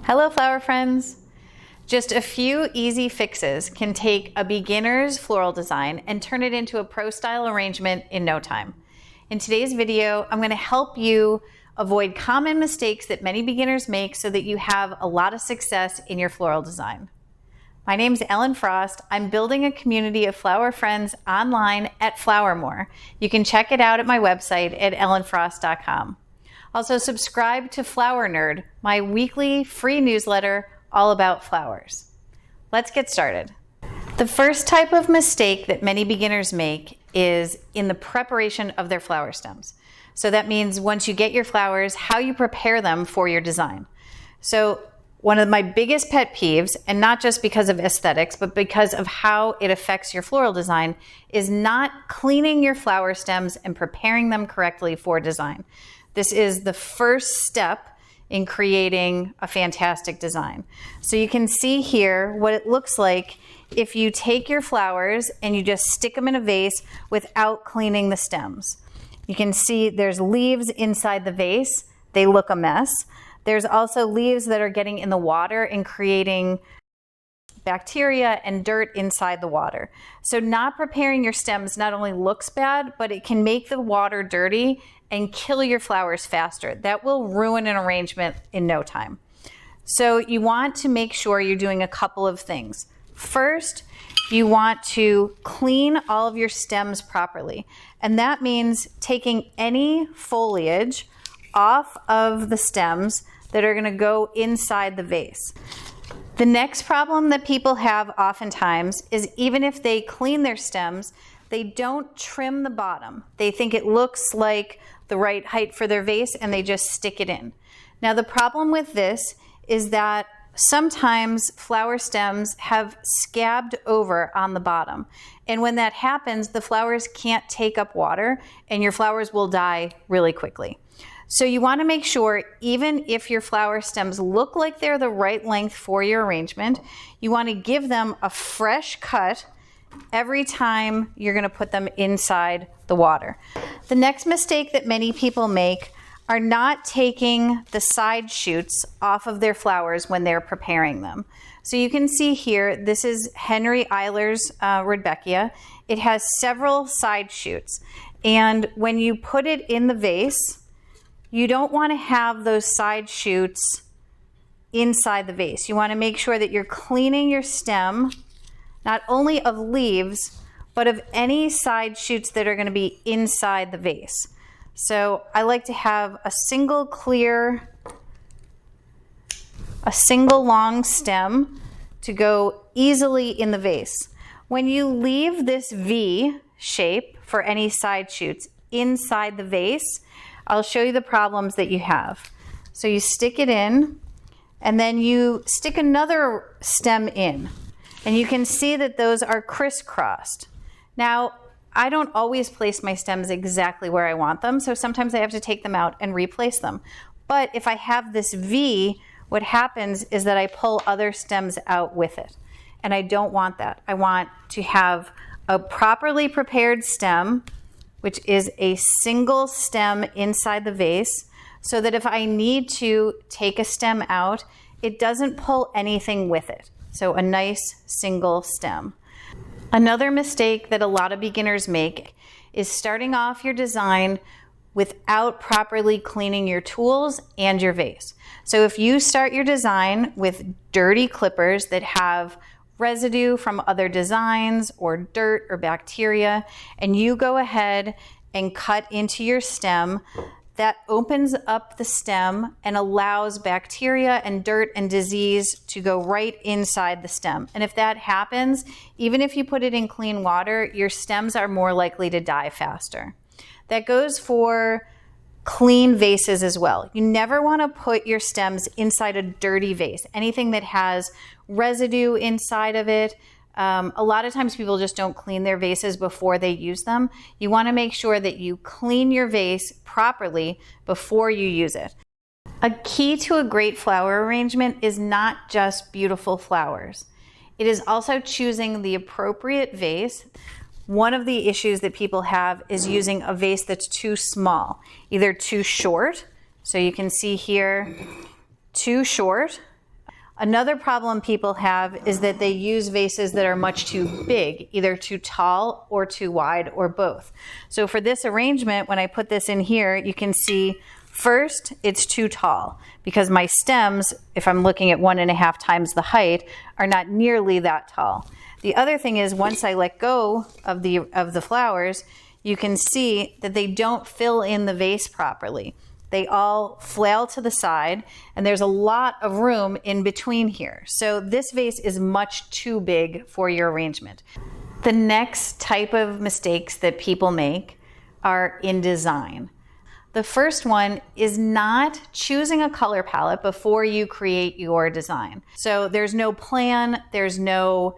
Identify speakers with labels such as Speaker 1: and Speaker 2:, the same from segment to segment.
Speaker 1: Hello, flower friends. Just a few easy fixes can take a beginner's floral design and turn it into a pro style arrangement in no time. In today's video, I'm going to help you avoid common mistakes that many beginners make so that you have a lot of success in your floral design. My name's Ellen Frost. I'm building a community of flower friends online at Flowermore. You can check it out at my website at ellenfrost.com. Also, subscribe to Flower Nerd, my weekly free newsletter all about flowers. Let's get started. The first type of mistake that many beginners make is in the preparation of their flower stems. So that means once you get your flowers, how you prepare them for your design. So one of my biggest pet peeves, and not just because of aesthetics, but because of how it affects your floral design, is not cleaning your flower stems and preparing them correctly for design. This is the first step in creating a fantastic design. So you can see here what it looks like if you take your flowers and you just stick them in a vase without cleaning the stems. You can see there's leaves inside the vase. They look a mess. There's also leaves that are getting in the water and creating bacteria and dirt inside the water. So not preparing your stems not only looks bad, but it can make the water dirty and kill your flowers faster. That will ruin an arrangement in no time. So you want to make sure you're doing a couple of things. First, you want to clean all of your stems properly. And that means taking any foliage off of the stems that are going to go inside the vase. The next problem that people have oftentimes is even if they clean their stems, they don't trim the bottom. They think it looks like the right height for their vase and they just stick it in. Now the problem with this is that sometimes flower stems have scabbed over on the bottom. And when that happens, the flowers can't take up water and your flowers will die really quickly. So you want to make sure, even if your flower stems look like they're the right length for your arrangement, you want to give them a fresh cut every time you're going to put them inside the water. The next mistake that many people make are not taking the side shoots off of their flowers when they're preparing them. So you can see here, this is Henry Eiler's Rudbeckia. It has several side shoots. And when you put it in the vase, you don't want to have those side shoots inside the vase. You want to make sure that you're cleaning your stem, not only of leaves, but of any side shoots that are going to be inside the vase. So I like to have a single long stem to go easily in the vase. When you leave this V shape for any side shoots inside the vase, I'll show you the problems that you have. So you stick it in, and then you stick another stem in. And you can see that those are crisscrossed. Now, I don't always place my stems exactly where I want them, so sometimes I have to take them out and replace them. But if I have this V, what happens is that I pull other stems out with it. And I don't want that. I want to have a properly prepared stem, which is a single stem inside the vase, so that if I need to take a stem out, it doesn't pull anything with it. So a nice single stem. Another mistake that a lot of beginners make is starting off your design without properly cleaning your tools and your vase. So if you start your design with dirty clippers that have residue from other designs or dirt or bacteria, and you go ahead and cut into your stem, that opens up the stem and allows bacteria and dirt and disease to go right inside the stem. And if that happens, even if you put it in clean water, your stems are more likely to die faster. That goes for clean vases as well. You never want to put your stems inside a dirty vase. Anything that has residue inside of it. A lot of times people just don't clean their vases before they use them. You want to make sure that you clean your vase properly before you use it. A key to a great flower arrangement is not just beautiful flowers. It is also choosing the appropriate vase. One of the issues that people have is using a vase that's too small, either too short. So you can see here, too short, Another problem people have is that they use vases that are much too big, either too tall or too wide or both. So for this arrangement, when I put this in here, you can see first it's too tall because my stems, if I'm looking at 1.5 times the height, are not nearly that tall. The other thing is once I let go of the flowers, you can see that they don't fill in the vase properly. They all flail to the side, and there's a lot of room in between here. So this vase is much too big for your arrangement. The next type of mistakes that people make are in design. The first one is not choosing a color palette before you create your design. So there's no plan, there's no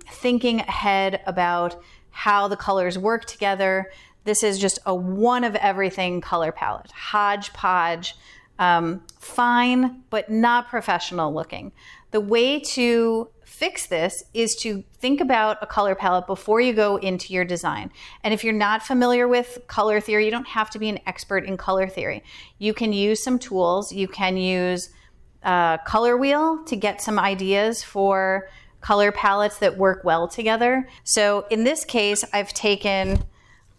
Speaker 1: thinking ahead about how the colors work together. This is just a one of everything color palette, hodgepodge, fine, but not professional looking. The way to fix this is to think about a color palette before you go into your design. And if you're not familiar with color theory, you don't have to be an expert in color theory. You can use some tools. You can use a color wheel to get some ideas for color palettes that work well together. So in this case, I've taken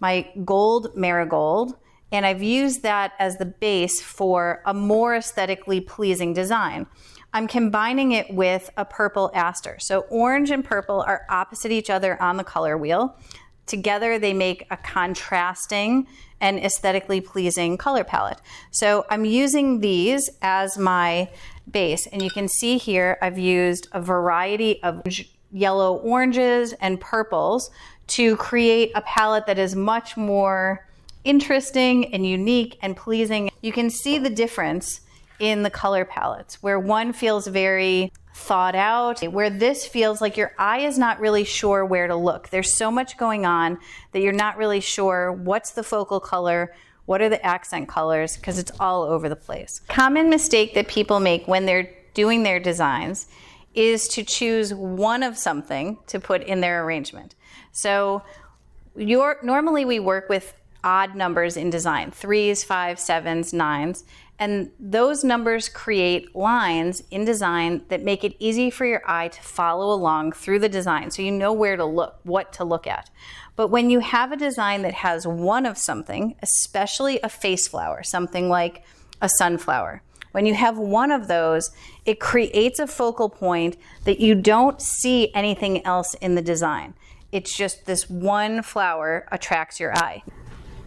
Speaker 1: my gold marigold, and I've used that as the base for a more aesthetically pleasing design. I'm combining it with a purple aster. So orange and purple are opposite each other on the color wheel. Together they make a contrasting and aesthetically pleasing color palette. So I'm using these as my base, and you can see here I've used a variety of yellow oranges and purples to create a palette that is much more interesting and unique and pleasing. You can see the difference in the color palettes, where one feels very thought out, where this feels like your eye is not really sure where to look. There's so much going on that you're not really sure what's the focal color, what are the accent colors, because it's all over the place. Common mistake that people make when they're doing their designs is to choose one of something to put in their arrangement. So normally we work with odd numbers in design, 3s, 5s, 7s, 9s, and those numbers create lines in design that make it easy for your eye to follow along through the design, so you know where to look, what to look at. But when you have a design that has one of something, especially a face flower, something like a sunflower, when you have one of those, it creates a focal point that you don't see anything else in the design. It's just this one flower attracts your eye.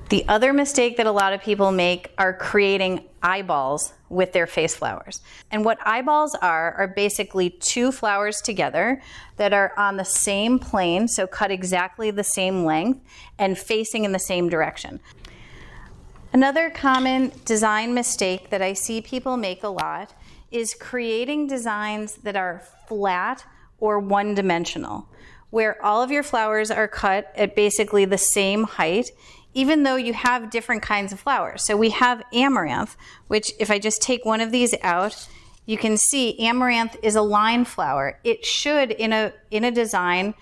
Speaker 1: The other mistake that a lot of people make are creating eyeballs with their face flowers. And what eyeballs are basically two flowers together that are on the same plane, so cut exactly the same length and facing in the same direction. Another common design mistake that I see people make a lot is creating designs that are flat or one-dimensional, where all of your flowers are cut at basically the same height, even though you have different kinds of flowers. So we have amaranth, which if I just take one of these out, you can see amaranth is a line flower. It should, in a design,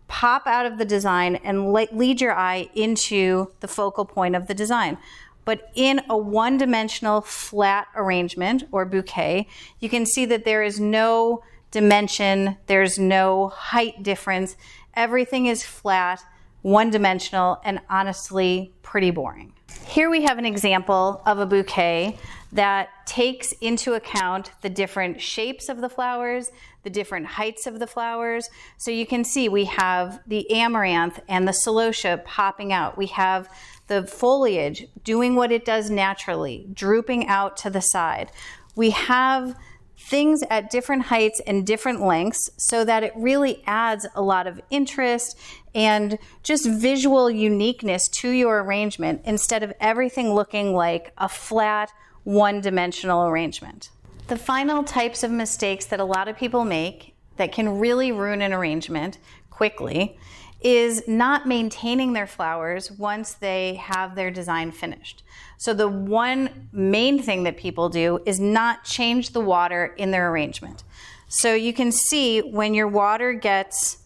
Speaker 1: pop out of the design and lead your eye into the focal point of the design. But in a one-dimensional flat arrangement or bouquet, you can see that there is no dimension, there's no height difference. Everything is flat, one-dimensional, and honestly pretty boring. Here we have an example of a bouquet that takes into account the different shapes of the flowers, the different heights of the flowers. So you can see we have the amaranth and the celosia popping out. We have the foliage doing what it does naturally, drooping out to the side. We have things at different heights and different lengths so that it really adds a lot of interest and just visual uniqueness to your arrangement instead of everything looking like a flat, one-dimensional arrangement. The final types of mistakes that a lot of people make that can really ruin an arrangement quickly is not maintaining their flowers once they have their design finished. So the one main thing that people do is not change the water in their arrangement. So you can see when your water gets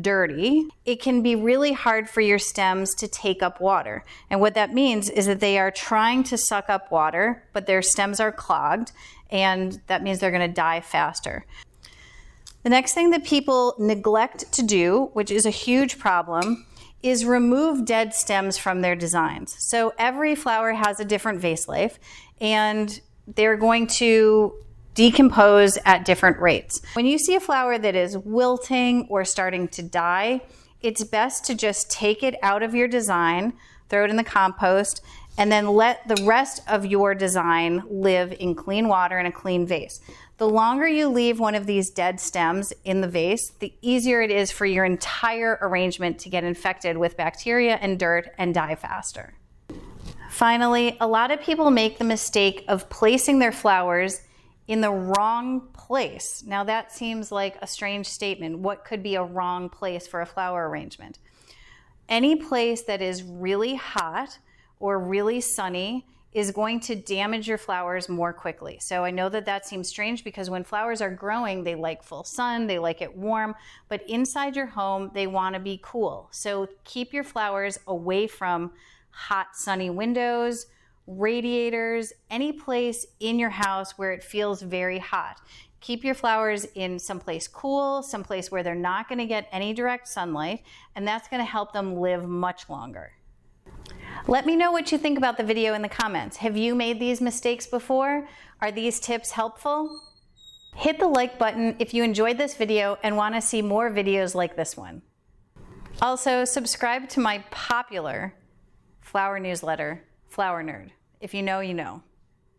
Speaker 1: dirty, it can be really hard for your stems to take up water. And what that means is that they are trying to suck up water, but their stems are clogged, and that means they're going to die faster. The next thing that people neglect to do, which is a huge problem, is remove dead stems from their designs. So every flower has a different vase life, and they're going to decompose at different rates. When you see a flower that is wilting or starting to die, it's best to just take it out of your design, throw it in the compost, and then let the rest of your design live in clean water in a clean vase. The longer you leave one of these dead stems in the vase, the easier it is for your entire arrangement to get infected with bacteria and dirt and die faster. Finally, a lot of people make the mistake of placing their flowers in the wrong place. Now that seems like a strange statement. What could be a wrong place for a flower arrangement? Any place that is really hot or really sunny is going to damage your flowers more quickly. So I know that that seems strange because when flowers are growing, they like full sun, they like it warm, but inside your home, they want to be cool. So keep your flowers away from hot, sunny windows, radiators, any place in your house where it feels very hot. Keep your flowers in someplace cool, someplace where they're not going to get any direct sunlight, and that's going to help them live much longer. Let me know what you think about the video in the comments. Have you made these mistakes before? Are these tips helpful? Hit the like button if you enjoyed this video and want to see more videos like this one. Also, subscribe to my popular flower newsletter, Flower Nerd. If you know, you know.